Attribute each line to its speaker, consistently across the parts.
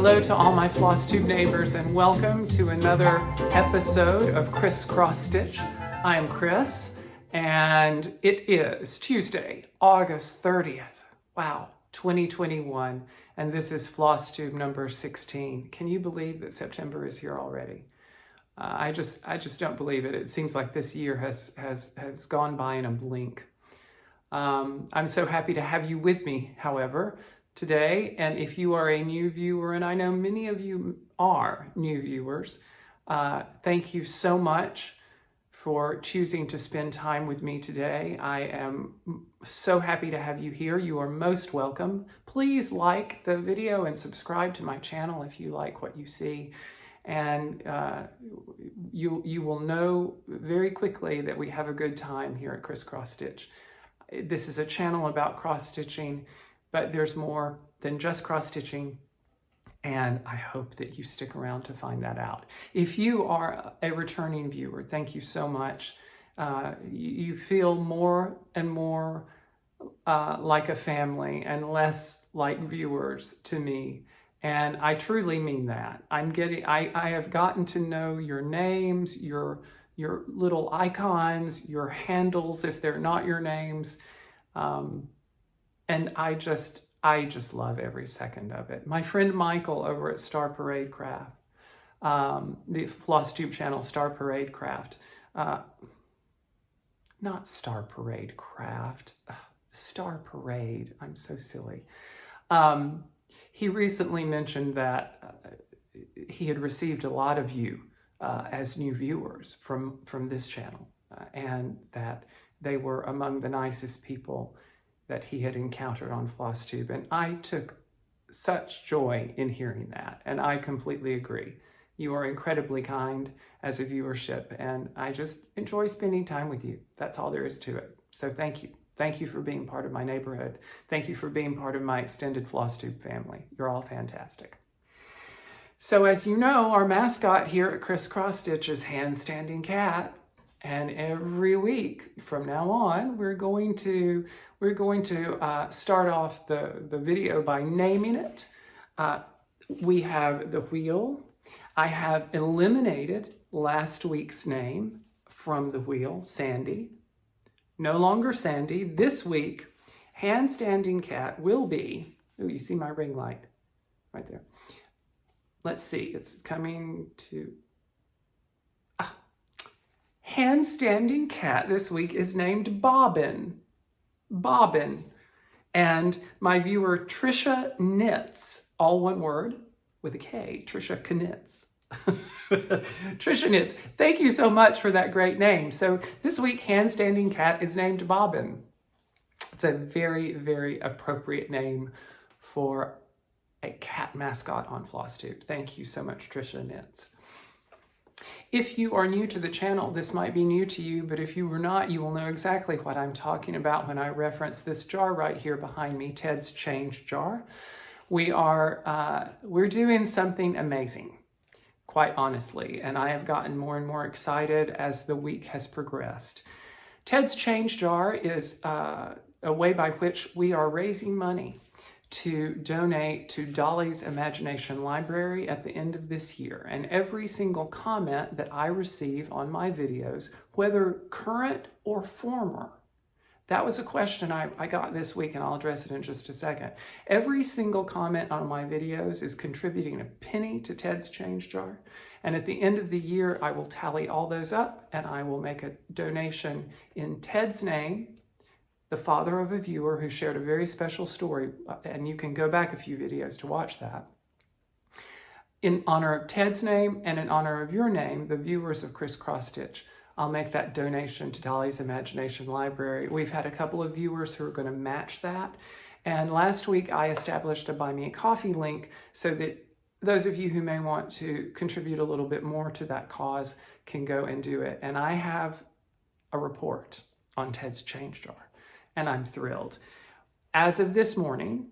Speaker 1: Hello to all my Flosstube neighbors and welcome to another episode of CRAFTYOLDMANUK. I am Chris and it is Tuesday, August 30th. Wow, 2021, and this is Flosstube number 16. Can you believe that September is here already? I just don't believe it. It seems like this year has gone by in a blink. I'm so happy to have you with me, however, today. And if you are a new viewer, and I know many of you are new viewers, thank you so much for choosing to spend time with me today. I am so happy to have you here. You are most welcome. Please like the video and subscribe to my channel if you like what you see. And you will know very quickly that we have a good time here at CRAFTYOLDMANUK. This is a channel about cross-stitching, but there's more than just cross-stitching, and I hope that you stick around to find that out. If you are a returning viewer, thank you so much. You feel more and more like a family and less like viewers to me. And I truly mean that. I have gotten to know your names, your little icons, your handles if they're not your names. And I just love every second of it. My friend Michael over at Star Parade Craft, the Flosstube channel Star Parade Craft, not Star Parade Craft, Star Parade, I'm so silly. He recently mentioned that he had received a lot of you as new viewers from this channel, and that they were among the nicest people that he had encountered on Flosstube. And I took such joy in hearing that, and I completely agree. You are incredibly kind as a viewership, and I just enjoy spending time with you. That's all there is to it. So thank you. Thank you for being part of my neighborhood. Thank you for being part of my extended Flosstube family. You're all fantastic. So as you know, our mascot here at CRAFTYOLDMANUK is Handstanding Cat. And every week from now on, we're going to start off the video by naming it. We have the wheel. I have eliminated last week's name from the wheel, Sandy. No longer Sandy. This week, Handstanding Cat will be, oh, you see my ring light right there. Let's see, it's coming to, Handstanding Cat this week is named Bobbin. Bobbin. And my viewer Trisha Knits, all one word with a K, Trisha Knits. Trisha Knits, thank you so much for that great name. So this week, Handstanding Cat is named Bobbin. It's a very, very appropriate name for a cat mascot on Flosstube. Thank you so much, Trisha Knits. If you are new to the channel, this might be new to you, but if you were not, you will know exactly what I'm talking about when I reference this jar right here behind me, Ted's Change Jar. We're doing something amazing, quite honestly, and I have gotten more and more excited as the week has progressed. Ted's Change Jar is a way by which we are raising money to donate to Dolly's Imagination Library at the end of this year. And every single comment that I receive on my videos, whether current or former, that was a question I got this week, and I'll address it in just a second. Every single comment on my videos is contributing a penny to Ted's Change Jar. And at the end of the year, I will tally all those up and I will make a donation in Ted's name, the father of a viewer who shared a very special story, and you can go back a few videos to watch that. In honor of Ted's name and in honor of your name, the viewers of CRAFTYOLDMANUK, I'll make that donation to Dolly's Imagination Library. We've had a couple of viewers who are going to match that. And last week I established a Buy Me a Coffee link so that those of you who may want to contribute a little bit more to that cause can go and do it. And I have a report on Ted's Change Jar, and I'm thrilled. As of this morning,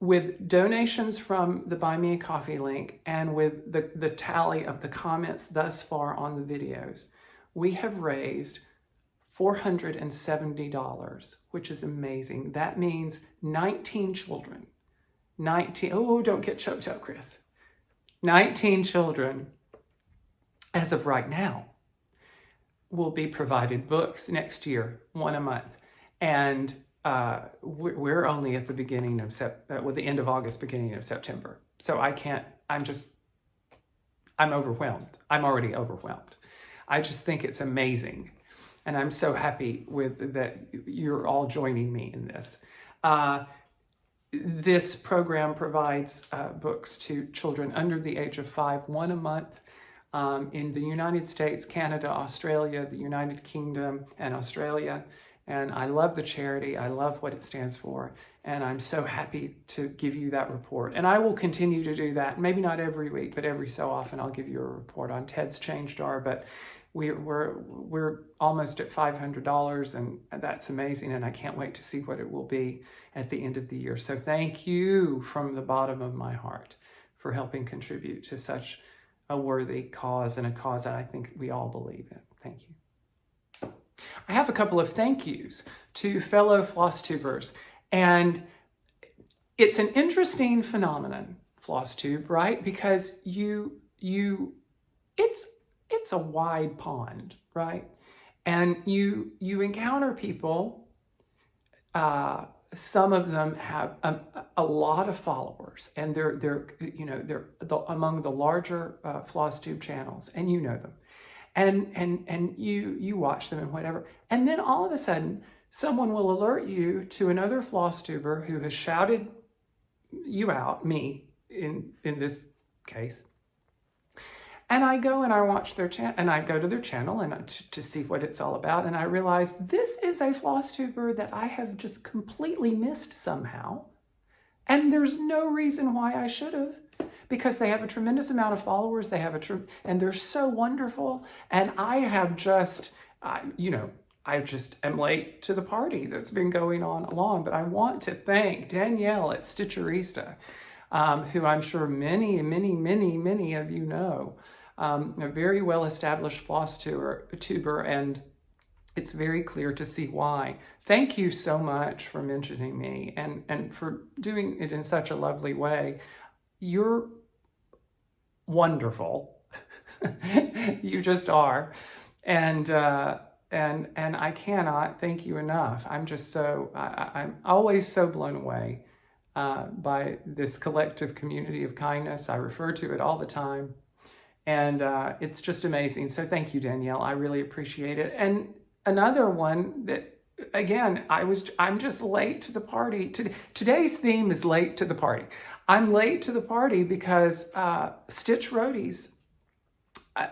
Speaker 1: with donations from the Buy Me a Coffee link and with the tally of the comments thus far on the videos, we have raised $470, which is amazing. That means 19 children 19, oh, don't get choked up, Chris. 19 children, as of right now, will be provided books next year, 1 a month. And we're only at the beginning of, the end of August, beginning of September. So I'm overwhelmed. I'm already overwhelmed. I just think it's amazing. And I'm so happy that you're all joining me in this. This program provides books to children under the age of 5, 1 a month, in the United States, Canada, Australia, the United Kingdom, and Australia. And I love the charity. I love what it stands for. And I'm so happy to give you that report. And I will continue to do that. Maybe not every week, but every so often I'll give you a report on Ted's Change Jar. But we're almost at $500, and that's amazing. And I can't wait to see what it will be at the end of the year. So thank you from the bottom of my heart for helping contribute to such a worthy cause, and a cause that I think we all believe in. Thank you. I have a couple of thank yous to fellow Flosstubers, and it's an interesting phenomenon, Flosstube, right? Because it's a wide pond, right? And you encounter people. Some of them have a lot of followers, and they're among the larger Flosstube channels, and you know them. And you watch them and whatever. And then all of a sudden, someone will alert you to another Flosstuber who has shouted you out, me in this case. And I go and I watch their channel, and I go to their channel and to see what it's all about. And I realize this is a Flosstuber that I have just completely missed somehow. And there's no reason why I should have. Because they have a tremendous amount of followers, and they're so wonderful. And I have just, I just am late to the party that's been going on along. But I want to thank Danielle at Stitcherista, who I'm sure many of you know, a very well-established Flosstuber, and it's very clear to see why. Thank you so much for mentioning me and for doing it in such a lovely way. You're wonderful. You just are. And I cannot thank you enough. I'm just I'm always so blown away by this collective community of kindness. I refer to it all the time. And it's just amazing. So thank you, Danielle. I really appreciate it. And another one that, again, I'm just late to the party. Today's theme is late to the party. I'm late to the party because Stitch Roadies,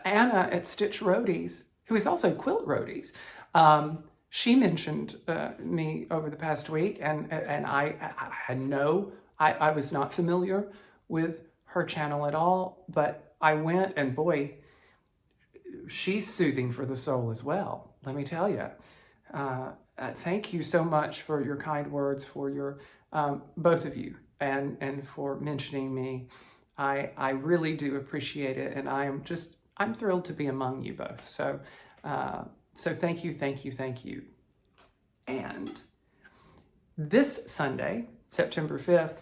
Speaker 1: Anna at Stitch Roadies, who is also Quilt Roadies, she mentioned me over the past week, and I was not familiar with her channel at all, but I went, and boy, she's soothing for the soul as well, let me tell you. Thank you so much for your kind words, for your, both of you, and for mentioning me. I really do appreciate it, and I'm thrilled to be among you both. So thank you. And this Sunday, September 5th,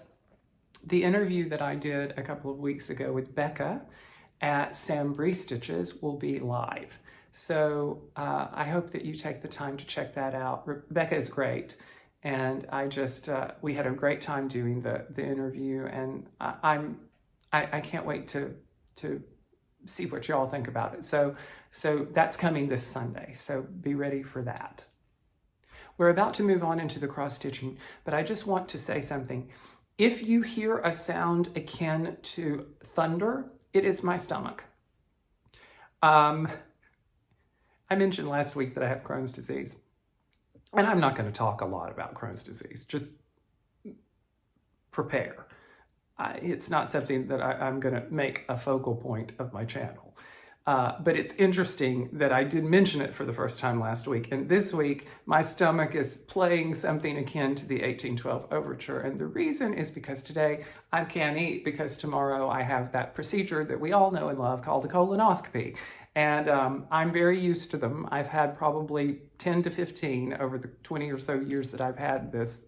Speaker 1: the interview that I did a couple of weeks ago with BECCA at SAMBRIE Stitches will be live. So I hope that you take the time to check that out. Rebecca is great, and we had a great time doing the interview, and I can't wait to see what you all think about it. So that's coming this Sunday, so be ready for that. We're about to move on into the cross stitching, but I just want to say something. If you hear a sound akin to thunder, it is my stomach. I mentioned last week that I have Crohn's disease, and I'm not going to talk a lot about Crohn's disease. Just prepare. It's not something that I'm going to make a focal point of my channel. But it's interesting that I did mention it for the first time last week. And this week, my stomach is playing something akin to the 1812 overture. And the reason is because today I can't eat, because tomorrow I have that procedure that we all know and love called a colonoscopy. And I'm very used to them. I've had probably 10 to 15 over the 20 or so years that I've had this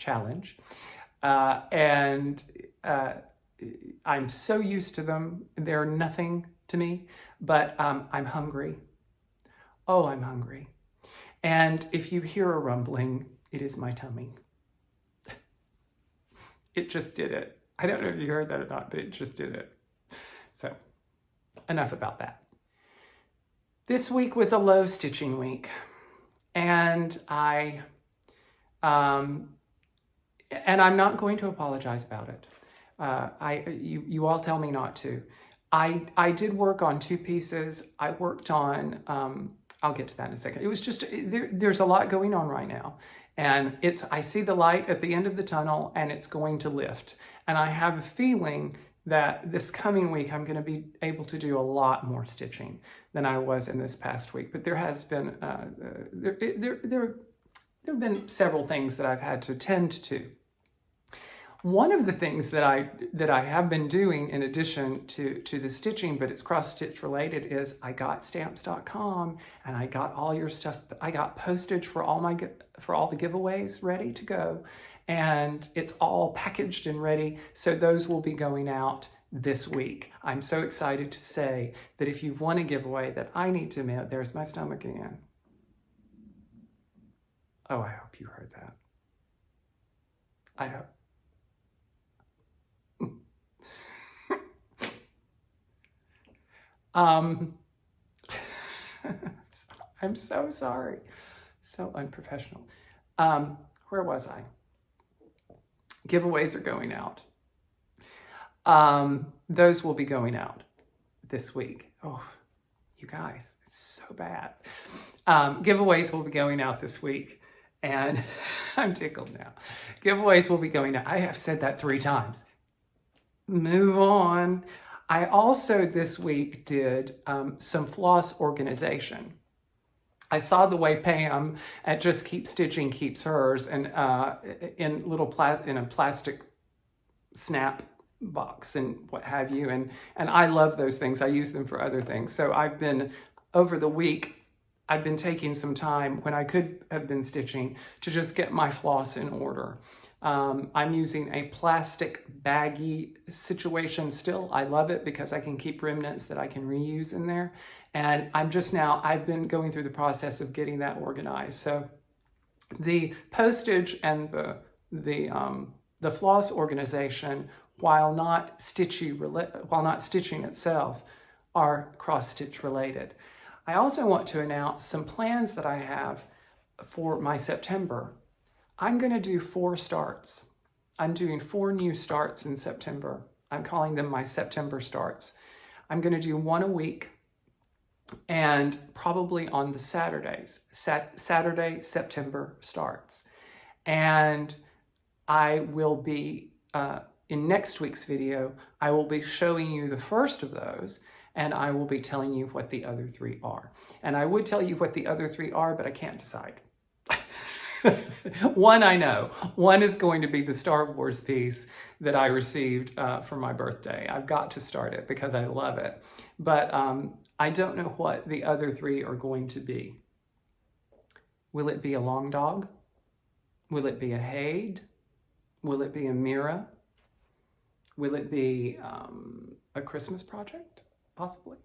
Speaker 1: challenge. And I'm so used to them. They're nothing to me, but I'm hungry. Oh, I'm hungry. And if you hear a rumbling, it is my tummy. It just did it. I don't know if you heard that or not, but it just did it. So enough about that. This week was a low stitching week, and I'm not going to apologize about it. You all tell me not to. I did work on 2 pieces. I worked on, I'll get to that in a second. It was just, there's a lot going on right now. And I see the light at the end of the tunnel, and it's going to lift. And I have a feeling that this coming week, I'm going to be able to do a lot more stitching than I was in this past week. But there has been, there have been several things that I've had to tend to. One of the things that I have been doing in addition to the stitching, but it's cross-stitch related, is I got stamps.com, and I got all your stuff. I got postage for all the giveaways ready to go, and it's all packaged and ready. So those will be going out this week. I'm so excited to say that if you've won a giveaway that I need to mail, there's my stomach again. Oh, I hope you heard that. I hope. I'm so sorry. So unprofessional. Where was I? Giveaways are going out. Those will be going out this week. Oh, you guys, it's so bad. Giveaways will be going out this week, and I'm tickled now. Giveaways will be going out. I have said that 3 times. Move on. I also this week did some floss organization. I saw the way Pam at Just Keep Stitching keeps hers, and in a plastic snap box and what have you, and I love those things. I use them for other things. So over the week, I've been taking some time when I could have been stitching to just get my floss in order. I'm using a plastic baggy situation still. I love it because I can keep remnants that I can reuse in there. And I've been going through the process of getting that organized. So the postage and the floss organization, while not stitching itself, are cross-stitch related. I also want to announce some plans that I have for my September. I'm going to do 4 starts. I'm doing 4 new starts in September. I'm calling them my September starts. I'm going to do 1 a week, and probably on the Saturdays. Saturday, September starts. And I will be, in next week's video, I will be showing you the first of those, and I will be telling you what the other 3 are. And I would tell you what the other 3 are, but I can't decide. One I know. One is going to be the Star Wars piece that I received for my birthday. I've got to start it because I love it. But I don't know what the other 3 are going to be. Will it be a long dog? Will it be a Haid? Will it be a Mira? Will it be a Christmas project? Possibly.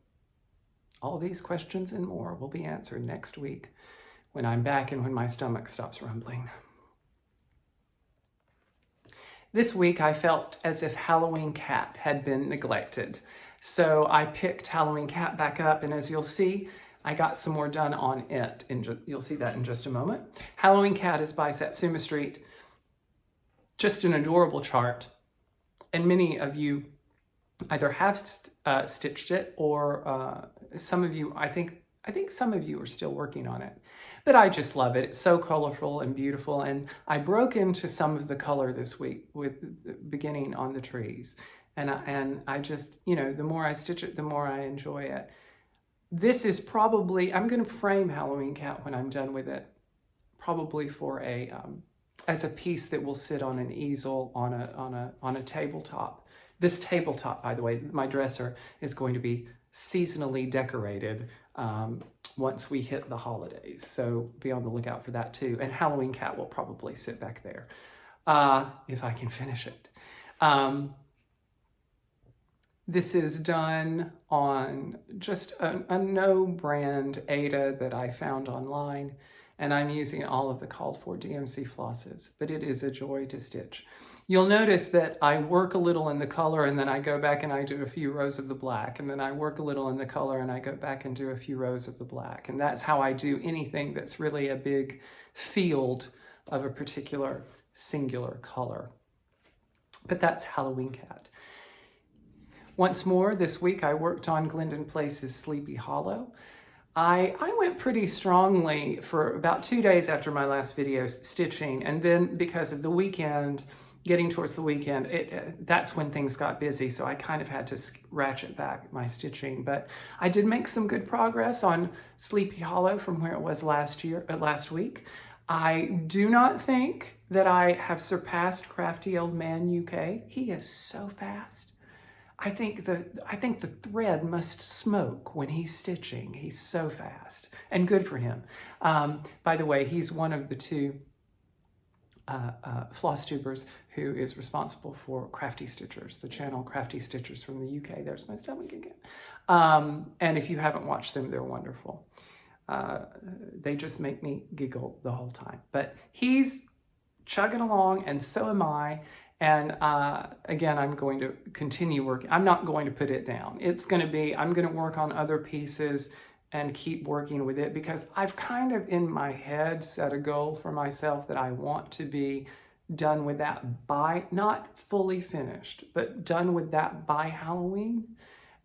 Speaker 1: All these questions and more will be answered next week when I'm back and when my stomach stops rumbling. This week I felt as if Halloween Cat had been neglected. So I picked Halloween Cat back up, and as you'll see, I got some more done on it. You'll see that in just a moment. Halloween Cat is by Satsuma Street. Just an adorable chart. And many of you either have stitched it, or some of you, I think some of you are still working on it. But I just love it. It's so colorful and beautiful. And I broke into some of the color this week with beginning on the trees. And I just, the more I stitch it, the more I enjoy it. This is probably, I'm going to frame Halloween Cat when I'm done with it, probably for as a piece that will sit on an easel on a tabletop. This tabletop, by the way, my dresser is going to be seasonally decorated once we hit the holidays. So be on the lookout for that too. And Halloween Cat will probably sit back there. if I can finish it. This is done on just a no brand Aida that I found online, and I'm using all of the called for DMC flosses, but it is a joy to stitch. You'll notice that I work a little in the color and then I go back and I do a few rows of the black, and then I work a little in the color and I go back and do a few rows of the black. And that's how I do anything that's really a big field of a particular singular color. But that's Halloween Cat. Once more, this week I worked on Glendon Place's Sleepy Hollow. I went pretty strongly for about 2 days after my last video stitching, and then because of the weekend, getting towards the weekend, that's when things got busy, so I kind of had to ratchet back my stitching. But I did make some good progress on Sleepy Hollow from where it was last week. I do not think that I have surpassed Crafty Old Man UK. He is so fast. I think the thread must smoke when he's stitching. He's so fast, and good for him. By the way, he's one of the two Flosstubers who is responsible for Crafty Stitchers, the channel Crafty Stitchers from the UK. There's my stomach again. And if you haven't watched them, they're wonderful. They just make me giggle the whole time. But he's chugging along, and so am I. And again, I'm going to continue working. I'm not going to put it down. It's going to be, I'm going to work on other pieces and keep working with it, because I've kind of in my head set a goal for myself that I want to be done with that by, not fully finished, but done with that by Halloween.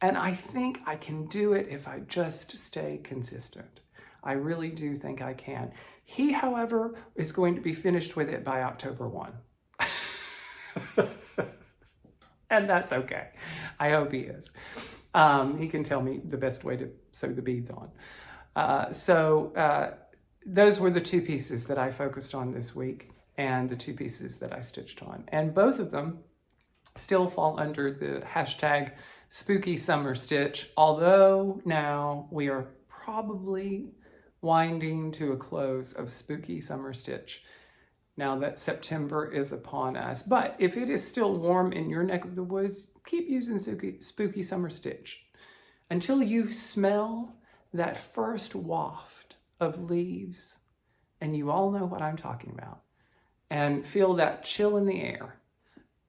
Speaker 1: And I think I can do it if I just stay consistent. I really do think I can. He, however, is going to be finished with it by October 1. And that's okay. I hope he is. He can tell me the best way to sew the beads on. Those were the two pieces that I focused on this week, and the two pieces that I stitched on. And both of them still fall under the hashtag Spookysummerstitch, although now we are probably winding to a close of Spookysummerstitch now that September is upon us. But if it is still warm in your neck of the woods, keep using Spookysummerstitch until you smell that first waft of leaves, and you all know what I'm talking about, and feel that chill in the air.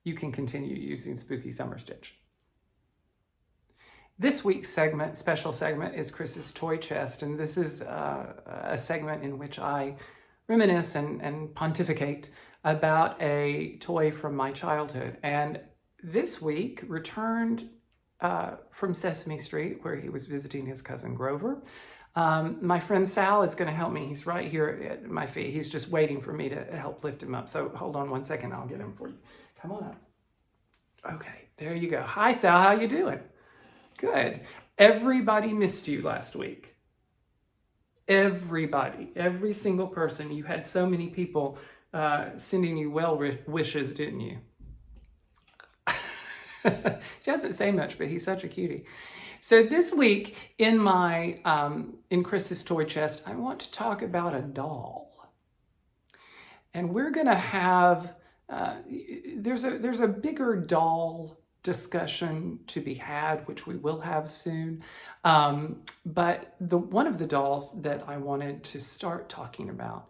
Speaker 1: You can continue using Spookysummerstitch. This week's special segment, is Chris's Toy Chest, and this is a segment in which I reminisce and pontificate about a toy from my childhood. And this week returned from Sesame Street, where he was visiting his cousin Grover. My friend Sal is going to help me. He's right here at my feet. He's just waiting for me to help lift him up. So hold on one second. I'll get him for you. Come on up. Okay, there you go. Hi, Sal. How you doing? Good. Everybody missed you last week. Everybody, every single person. You had so many people sending you well wishes, didn't you? He doesn't say much, but he's such a cutie. So this week in my in Chris's Toy Chest, I want to talk about a doll, and we're gonna have there's a bigger doll discussion to be had, which we will have soon. But one of the dolls that I wanted to start talking about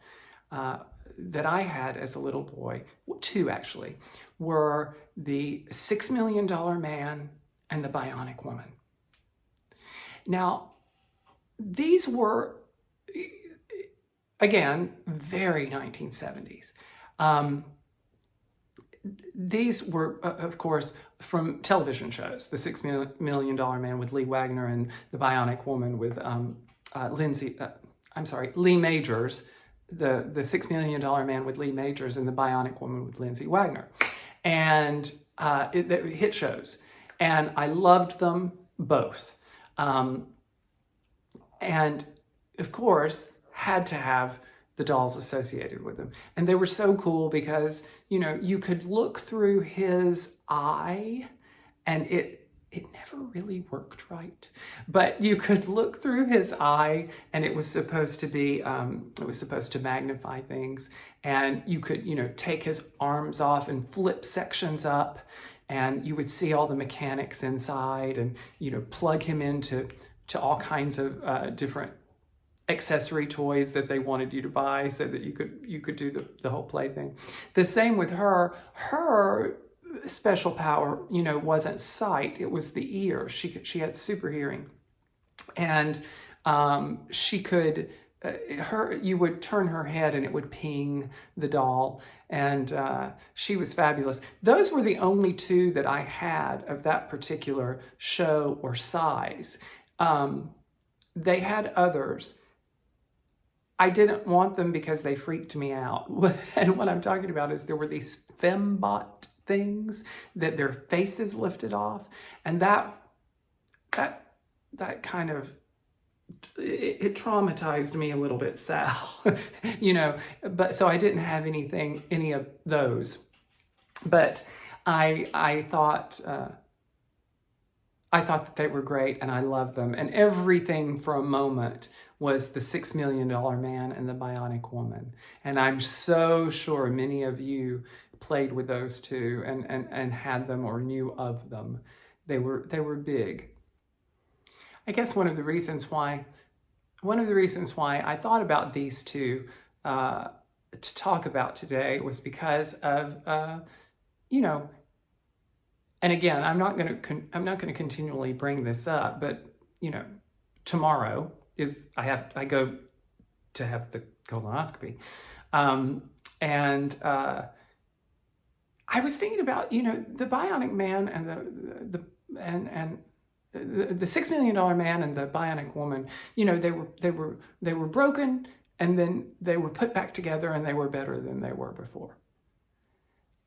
Speaker 1: that I had as a little boy, two actually, were the $6 Million Man and the Bionic Woman. Now, these were, again, very 1970s. These were, of course, from television shows, the $6 Million Man with Lee Wagner and the Bionic Woman with Lee Majors, the $6 Million Man with Lee Majors and the Bionic Woman with Lindsay Wagner. And they were hit shows. And I loved them both. And of course, had to have the dolls associated with them. And they were so cool because, you know, you could look through his eye and it never really worked right. But you could look through his eye, and it was supposed to be, it was supposed to magnify things. And you could, you know, take his arms off and flip sections up, and you would see all the mechanics inside, and, you know, plug him into all kinds of different accessory toys that they wanted you to buy so that you could do the whole play thing. The same with her. Her special power, you know, wasn't sight, it was the ear. She had super hearing, and she could you would turn her head and it would ping the doll, and she was fabulous. Those were the only two that I had of that particular show or size. They had others. I didn't want them because they freaked me out. And what I'm talking about is there were these fembot things that their faces lifted off, and that kind of, it traumatized me a little bit, Sal. You know, but so I didn't have any of those. But I thought that they were great, and I loved them. And everything for a moment was the $6 Million Man and the Bionic Woman. And I'm so sure many of you played with those two and had them or knew of them. They were big. I guess one of the reasons why I thought about these two to talk about today was because of you know, and again, I'm not going to continually bring this up, but you know, tomorrow is I go to have the colonoscopy, and I was thinking about, you know, the Bionic Man and the $6 Million Man and the Bionic Woman. You know, they were broken, and then they were put back together, and they were better than they were before.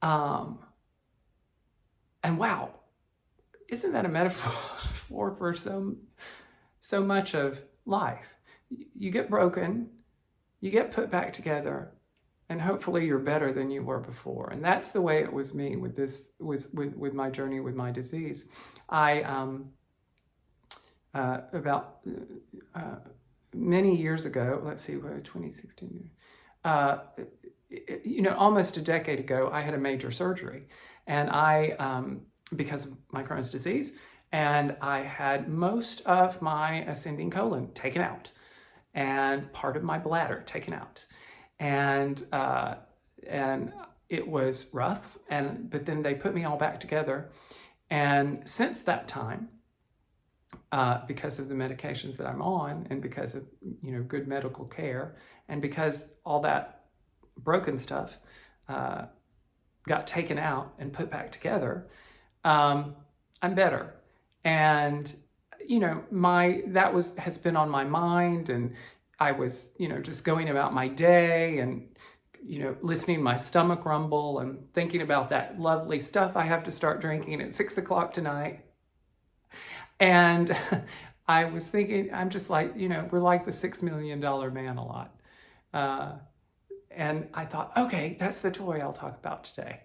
Speaker 1: And wow, isn't that a metaphor for so much of life? You get broken, you get put back together, and hopefully you're better than you were before. And that's the way it was me with this, with my journey with my disease. About many years ago, let's see, 2016, you know, almost a decade ago, I had a major surgery, and because of my Crohn's disease, and I had most of my ascending colon taken out, and part of my bladder taken out, and it was rough, but then they put me all back together, and since that time, because of the medications that I'm on, and because of, you know, good medical care, and because all that broken stuff got taken out and put back together, I'm better. And you know, has been on my mind, and I was, you know, just going about my day, and you know, listening to my stomach rumble and thinking about that lovely stuff I have to start drinking at 6 o'clock tonight. And I was thinking, I'm just like, you know, we're like the $6 Million Man a lot. And I thought, okay, that's the toy I'll talk about today.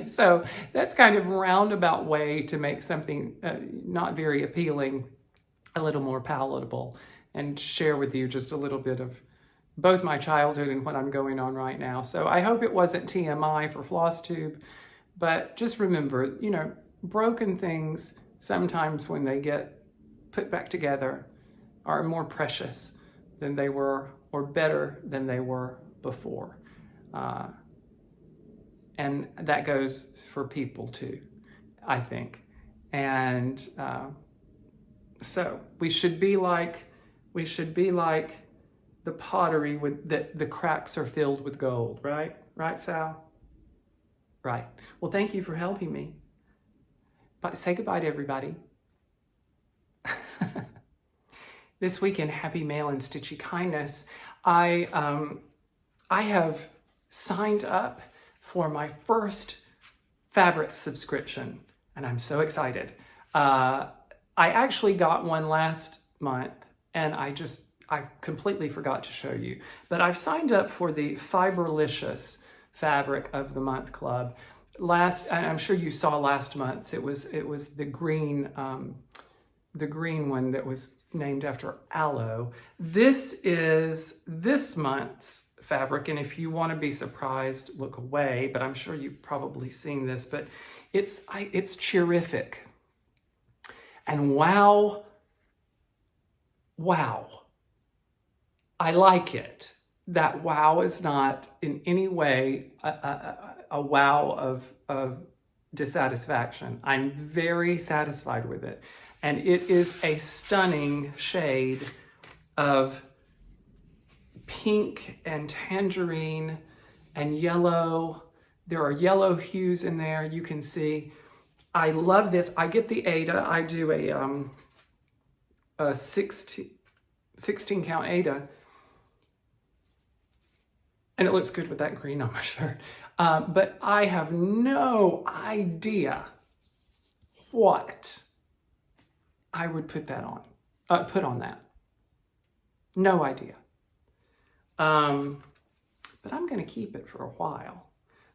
Speaker 1: So that's kind of a roundabout way to make something not very appealing a little more palatable, and share with you just a little bit of both my childhood and what I'm going on right now. So I hope it wasn't TMI for Flosstube, but just remember, you know, broken things, sometimes when they get put back together, are more precious than they were, or better than they were before. And that goes for people too, I think. And so we should be like the pottery with the cracks are filled with gold, right? Right, Sal? Right. Well, thank you for helping me. But say goodbye to everybody. This weekend, happy mail and stitchy kindness. I have signed up for my first fabric subscription, and I'm so excited. I actually got one last month, and I completely forgot to show you, but I've signed up for the FIBERLICIOUS Fabric of the Month Club. I'm sure you saw last month's. It was the green one that was named after aloe. This is this month's fabric, and if you want to be surprised, look away, but I'm sure you've probably seen this, but it's terrific. And wow, I like it. That wow is not in any way a wow of dissatisfaction. I'm very satisfied with it. And it is a stunning shade of pink and tangerine and yellow. There are yellow hues in there, you can see. I love this. I get the Aida. I do a 16 count Aida. And it looks good with that green on my shirt. But I have no idea what I would put that on, put on that. No idea. But I'm going to keep it for a while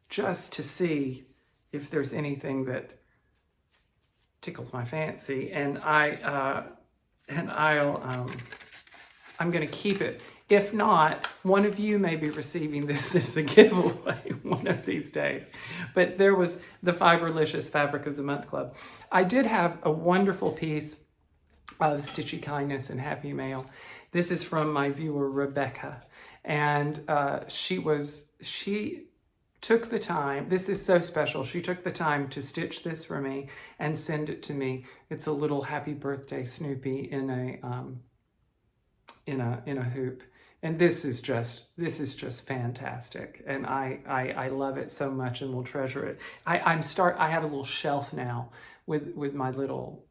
Speaker 1: just to see if there's anything that tickles my fancy. And I'm going to keep it. If not, one of you may be receiving this as a giveaway one of these days. But there was the Fiberlicious Fabric of the Month Club. I did have a wonderful piece of Stitchy Kindness and Happy Mail. This is from my viewer, Rebecca. And she took the time, this is so special, she took the time to stitch this for me and send it to me. It's a little happy birthday Snoopy in a hoop. And this is just fantastic. And I love it so much and will treasure it. I have a little shelf now with my little,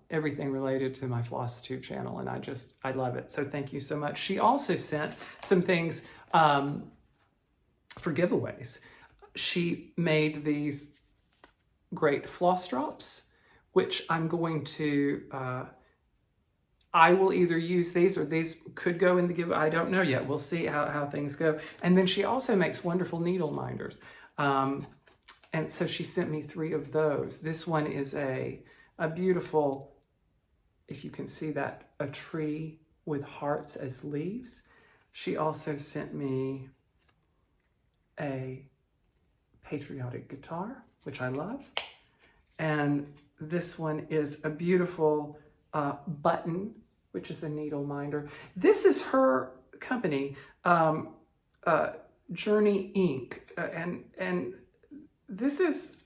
Speaker 1: everything related to my Flosstube channel. And I love it. So thank you so much. She also sent some things, for giveaways. She made these great floss drops, which I'm going to, I will either use these or these could go in the giveaway. I don't know yet. We'll see how things go. And then she also makes wonderful needle minders. And so she sent me 3 of those. This one is a beautiful, if you can see that, a tree with hearts as leaves. She also sent me a patriotic guitar, which I love. And this one is a beautiful button, which is a needle minder. This is her company, Journey Inc. And this is,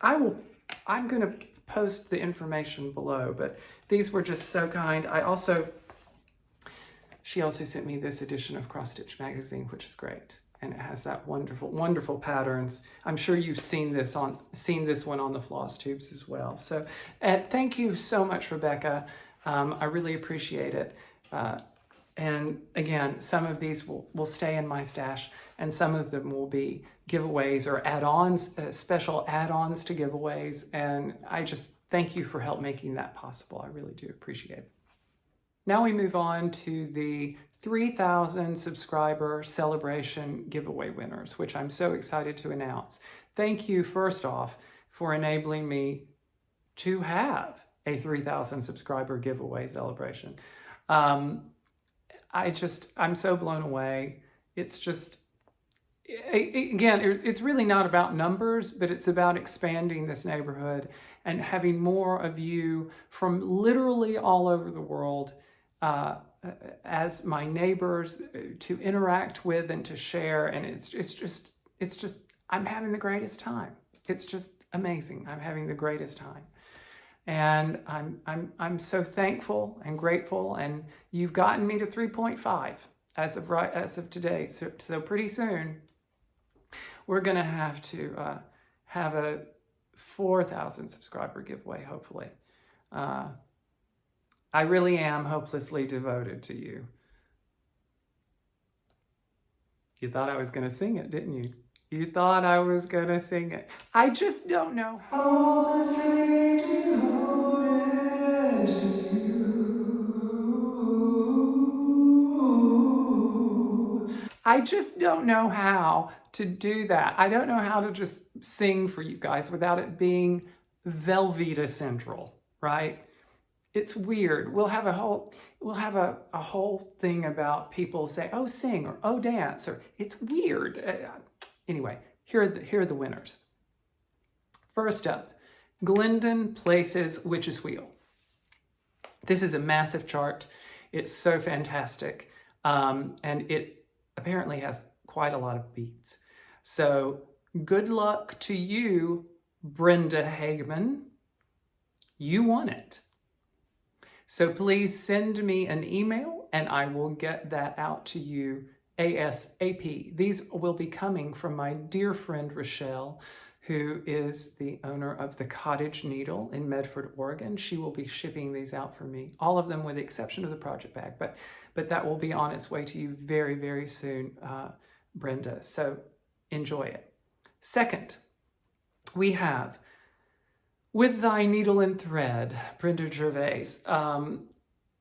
Speaker 1: I'm gonna post the information below, but these were just so kind. She also sent me this edition of Cross Stitch magazine, which is great. And it has that wonderful, wonderful patterns. I'm sure you've seen this one on the Flosstubes as well. So thank you so much, Rebecca. I really appreciate it. And again, some of these will stay in my stash, and some of them will be giveaways or add-ons, special add-ons to giveaways. And I just thank you for help making that possible. I really do appreciate it. Now we move on to the 3,000 subscriber celebration giveaway winners, which I'm so excited to announce. Thank you, first off, for enabling me to have a 3,000 subscriber giveaway celebration. I'm so blown away. It's just, again, it's really not about numbers, but it's about expanding this neighborhood and having more of you from literally all over the world as my neighbors to interact with and to share. And it's just, I'm having the greatest time. It's just amazing. I'm having the greatest time. And I'm so thankful and grateful, and you've gotten me to 3.5 as of today. So pretty soon we're going to have to have a 4,000 subscriber giveaway, hopefully. I really am hopelessly devoted to you. You thought I was going to sing it, didn't you? You thought I was going to sing it. I just don't know. Hopelessly devoted to you. I just don't know how to do that. I don't know how to just sing for you guys without it being Velveeta Central, right? It's weird. We'll have a whole thing about people say, oh, sing, or oh, dance, or it's weird. Anyway, here are the winners. First up, Glendon places Witch's Wheel. This is a massive chart. It's so fantastic. And it apparently has quite a lot of beads. So good luck to you, Brenda Hagman. You won it. So please send me an email and I will get that out to you ASAP. These will be coming from my dear friend Michelle, who is the owner of the Cottage Needle in Medford, Oregon. She will be shipping these out for me, all of them with the exception of the project bag, but that will be on its way to you very, very soon, Brenda. So enjoy it. Second, we have With Thy Needle and Thread, Brenda Gervais,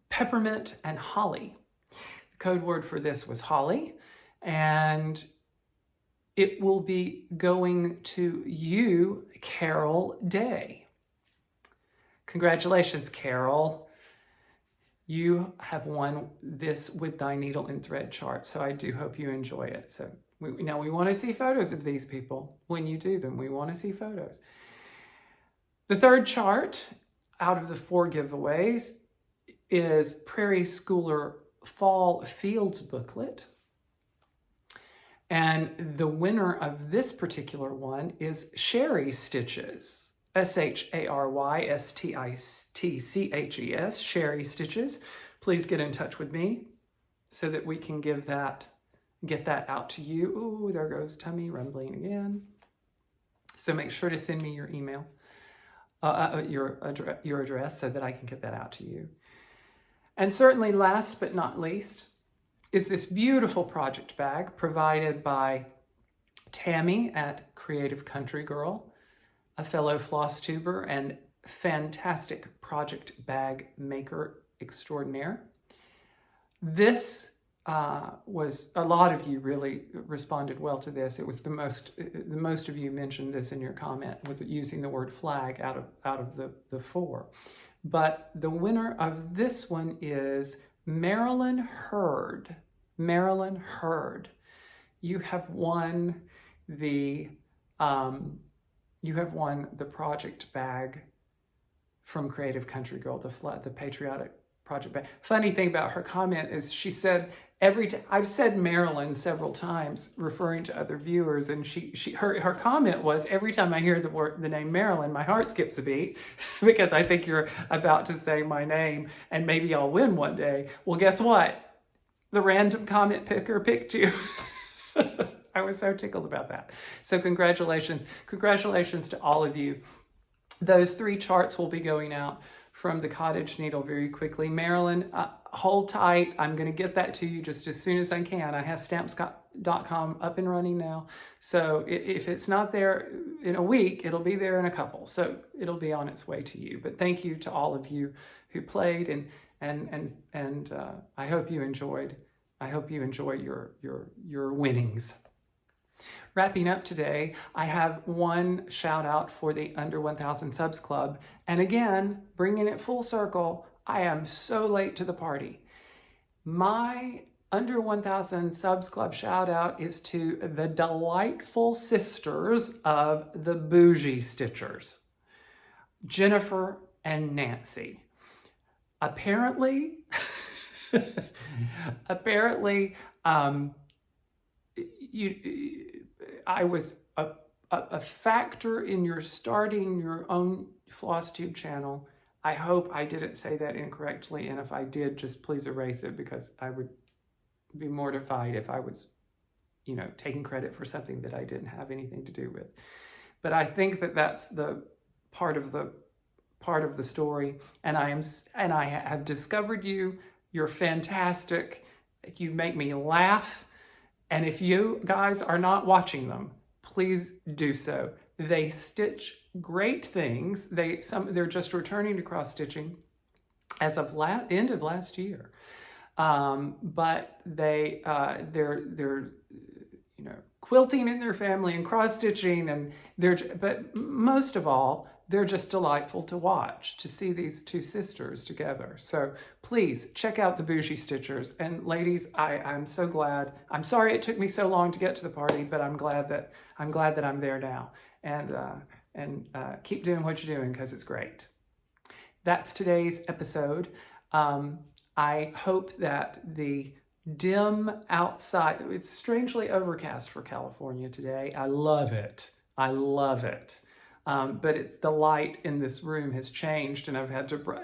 Speaker 1: Peppermint and Holly. The code word for this was Holly, and it will be going to you, Carol Day. Congratulations, Carol. You have won this With Thy Needle and Thread chart, so I do hope you enjoy it. So now we want to see photos of these people. When you do them, we want to see photos. The third chart out of the 4 giveaways is Prairie Schooler Fall Fields booklet. And the winner of this particular one is Sherry Stitches, SHARYSTITCHES, Sherry Stitches. Please get in touch with me so that we can get that out to you. Ooh, there goes tummy rumbling again. So make sure to send me your email, your address, so that I can get that out to you. And certainly last but not least is this beautiful project bag provided by Tammy at Creative Country Girl, a fellow Flosstuber and fantastic project bag maker extraordinaire. This was, a lot of you really responded well to this. It was the most of you mentioned this in your comment with using the word flag out of the 4. But the winner of this one is Marilyn Hurd. Marilyn Hurd. You have won the project bag from Creative Country Girl, the patriotic project bag. Funny thing about her comment is she said I've said Marilyn several times referring to other viewers, and her comment was, every time I hear the name Marilyn, my heart skips a beat because I think you're about to say my name and maybe I'll win one day. Well, guess what? The random comment picker picked you. I was so tickled about that. So congratulations. Congratulations to all of you. Those 3 charts will be going out from the Cottage Needle very quickly. Marilyn, hold tight. I'm going to get that to you just as soon as I can. I have stamps.com up and running now. So if it's not there in a week, it'll be there in a couple. So it'll be on its way to you. But thank you to all of you who played, and I hope you enjoyed. I hope you enjoy your winnings. Wrapping up today, I have one shout out for the Under 1,000 Subs Club. And again, bringing it full circle, I am so late to the party. My Under 1,000 Subs Club shout out is to the delightful sisters of the Bougie Stitchers, Jennifer and Nancy. Apparently, I was a factor in your starting your own Flosstube channel. I hope I didn't say that incorrectly, and if I did, just please erase it, because I would be mortified if I was, taking credit for something that I didn't have anything to do with. But I think that that's the part of the story, and I have discovered you. You're fantastic. You make me laugh. And if you guys are not watching them, please do so. They stitch great things. They're just returning to cross stitching as of end of last year. But they're you know, quilting in their family and cross stitching, and but most of all, they're just delightful to watch, to see these two sisters together. So please check out the Bougie Stitchers. And ladies, I'm so glad. I'm sorry it took me so long to get to the party, but I'm glad that I'm there now. And keep doing what you're doing, because it's great. That's today's episode. I hope that the dim outside, it's strangely overcast for California today. I love it. I love it. But the light in this room has changed, and I've had to,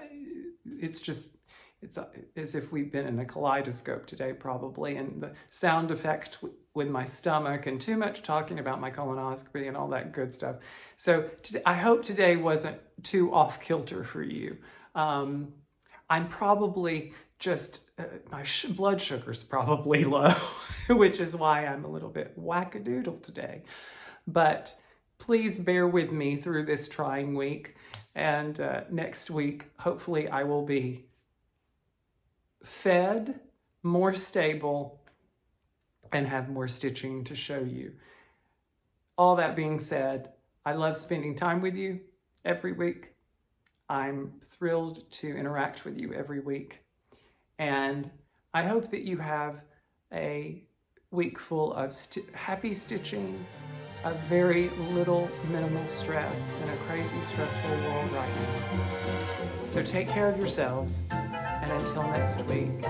Speaker 1: it's as if we've been in a kaleidoscope today, probably, and the sound effect with my stomach and too much talking about my colonoscopy and all that good stuff. So I hope today wasn't too off kilter for you. I'm probably just, my blood sugar's probably low, which is why I'm a little bit wackadoodle today. But please bear with me through this trying week. And next week, hopefully I will be fed, more stable, and have more stitching to show you. All that being said, I love spending time with you every week. I'm thrilled to interact with you every week. And I hope that you have a week full of happy stitching, a very little minimal stress in a crazy stressful world right now. So take care of yourselves, and until next week,